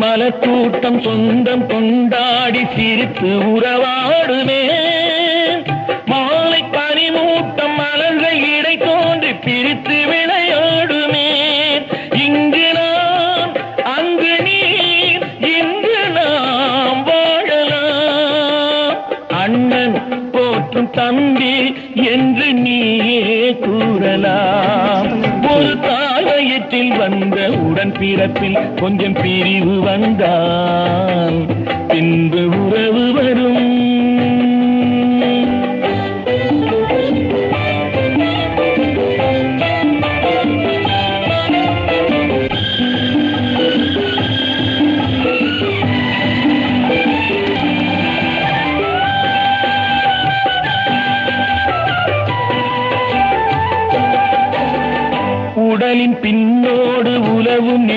மலக்கூட்டம் சொந்தம் கொண்டாடி சிரித்து உறவாடுமே. மாலை பனிமூட்டம் மலர்கள் இடை தோன்றி பிரித்து விளையாடுமே. இங்கு நான் அங்கு நீ இங்கு நாம் வாழலாம். அண்ணன் போற்றும் தம்பி என்று நீயே கூறலாம். ஒரு தாயத்தில் வந்த உடன் பிறப்பில் கொஞ்சம் பிரிவு வந்தால் பின்பு உறவு வரும். உடலின் பின்